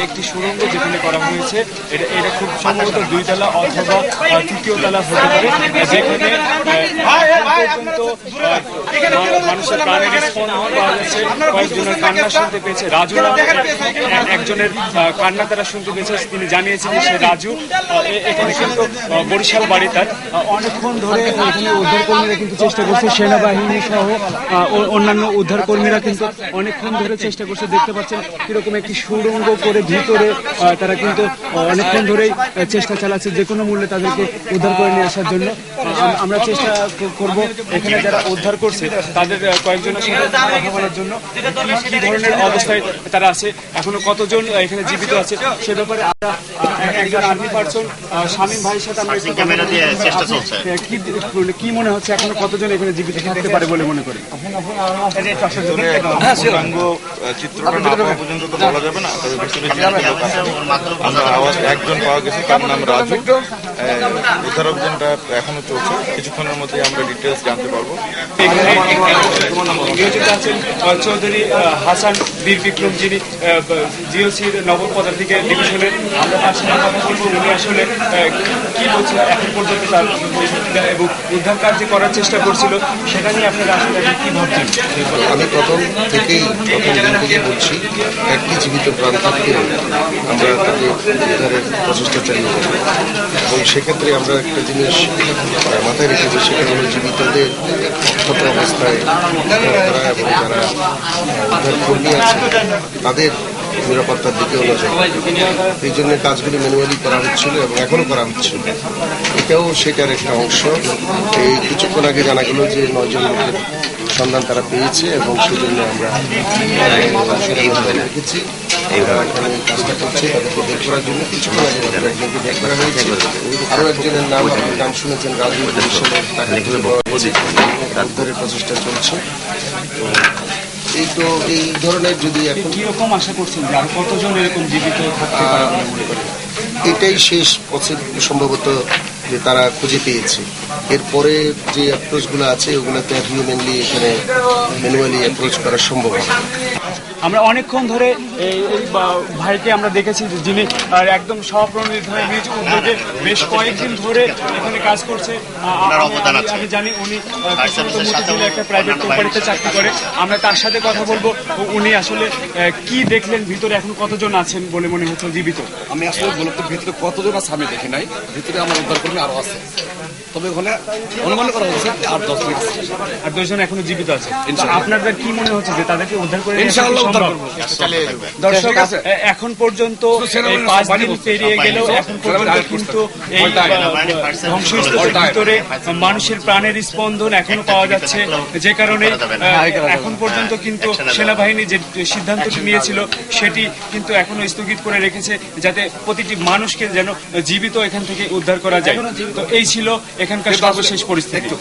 একটি সুড়ঙ্গ যেখানে করা হয়েছে, এটা খুব সম্ভবত 2 তলা অথবা 3য় তলা হতে পারে, যেখানে মানুষের প্রাণের স্পন্দন পাওয়া যাচ্ছে। কয়েকজনের কান্না শুনতে পেয়েছে, রাজু একজনের কান্না তারা শুনতে পেয়েছে। তিনি জানিয়েছেন সে রাজু, এখানে কিন্তু বরিশাল বাড়ি তার। অনেকক্ষণ ধরে এখানে উদ্ধারকর্মীরা কিন্তু চেষ্টা করছে, সেনাবাহিনী সহ অন্যান্য উদ্ধারকর্মীরা কিন্তু অনেকক্ষণ ধরে চেষ্টা করছে। দেখতে পাচ্ছেন কিরকম একটি সুড়ঙ্গ করে ভিতরে তারা কিন্তু অনেকক্ষণ ধরেই চেষ্টা চালাচ্ছে যে কোনো মূল্যে তাদেরকে উদ্ধার করে নিয়ে আসার জন্য। আমরা চেষ্টা করব এখানে যারা উদ্ধার করছে তাদের কয়েকজনের সাথে কথা বলার জন্য, কি ধরনের অবস্থায় তারা আছে, এখনো কতজন এখানে জীবিত আছে সে ব্যাপারে। আমরা একজন আর্মি পার্সন শামীম ভাইয়ের সাথে আমরা কি মনে হচ্ছে এখনো কতজন এখানে জীবিত থাকতে পারে বলে মনে করি? পর্যন্ত তো বলা যাবে না, তবে একজন পাওয়া গেছে, তার নাম রাজু। উদ্ধার অভিযানটা এখনো চলছে, কিছুক্ষণের মধ্যে আমরা ডিটেলস জানতে পারবো। নিয়োজিত আছেন চৌধুরী হাসান বীর বিক্রম, যিনি জিওসির নবম পদাধিকার ডিভিশনের। আমরা তার সাথে কথা বলবো, উনি আসলে কি বলছেন এখন পর্যন্ত তার এবং উদ্ধার কার্য করার চেষ্টা করছিল সেটা নিয়ে আপনারা আসলে কি ভাবছেন? আমি প্রথম দিন থেকে বলছি, একটি জীবিত প্রাণ থাকতে আমরা তাকে উদ্ধারের প্রচেষ্টা চালিয়ে যাব। এবং সেক্ষেত্রে আমরা একটা জিনিস মাথায় রেখেছি, সেটা হলো জীবিতদের অক্ষত অবস্থায় করা এবং যারা উদ্ধার কর্মী আছে তাদের নিরাপত্তার দিকেও নজর। এই জন্য কাজগুলি ম্যানুয়ালি করা হচ্ছিল এবং এখনো করা হচ্ছে। এটাও সেটার একটা অংশ। এই কিছুক্ষণ আগে জানা গেল যে 9 জন লোকের সন্ধান তারা পেয়েছে এবং সেজন্য আমরা রেখেছি। কাজটা করছে তাদেরকে বের করার জন্য। কিছুক্ষণ আগে একজনকে বের করা হয়েছে, আরও একজনের নাম শুনেছেন, রাজু। উদ্ধারের প্রচেষ্টা চলছে। এই ধরনের যদি এখন কিরকম আশা করছেন যে আর কতজন এরকম জীবিত থাকতে পারে মনে করেন? এটাই শেষ সম্ভবত যে তারা খুঁজে পেয়েছে। এরপরে যে অ্যাপ্রোচগুলো আছে ওগুলোতে হিউম্যানলি এখানে ম্যানুয়ালি অ্যাপ্রোচ করা সম্ভব হবে। আমরা অনেকক্ষণ ধরে এই ভাইকে আমরা দেখেছি যিনি একদম স্বপ্রণোদিত হয়ে নিজ উদ্যোগে বেশ কয়েকদিন ধরে এখানে কাজ করছে। আমি জানি উনি একটা প্রাইভেট কোম্পানিতে চাকরি করে। আমরা তার সাথে কথা বলবো, উনি আসলে কি দেখলেন, ভিতরে এখন কতজন আছেন বলে মনে হচ্ছে জীবিত? আমি আসলে বলতে ভিতরে কতজন আছে আমি দেখি নাই, ভিতরে আমার উদ্ধারকর্মী আরো আছে, তবে ওখানে অনুমান করা হচ্ছে 8-10 জন আছে, আর 2 জন এখনো জীবিত আছে। আপনাদের কি মনে হচ্ছে যে তাদেরকে উদ্ধার করে ইনশাআল্লাহ উদ্ধার করব? দর্শক, এখন পর্যন্ত 5 দিন পেরিয়ে গেলেও এখন পর্যন্ত কিন্তু এই ধ্বংসস্তূপের ভিতরে মানুষের প্রাণের স্পন্দন এখনো পাওয়া যাচ্ছে, যে কারণে এখন পর্যন্ত কিন্তু সেনাবাহিনী যে সিদ্ধান্তটি নিয়েছিল সেটি কিন্তু এখনো স্থগিত করে রেখেছে, যাতে প্রতিটি মানুষকে যেন জীবিত এখান থেকে উদ্ধার করা যায়। তো এই ছিল এখানকার সর্বশেষ পরিস্থিতি।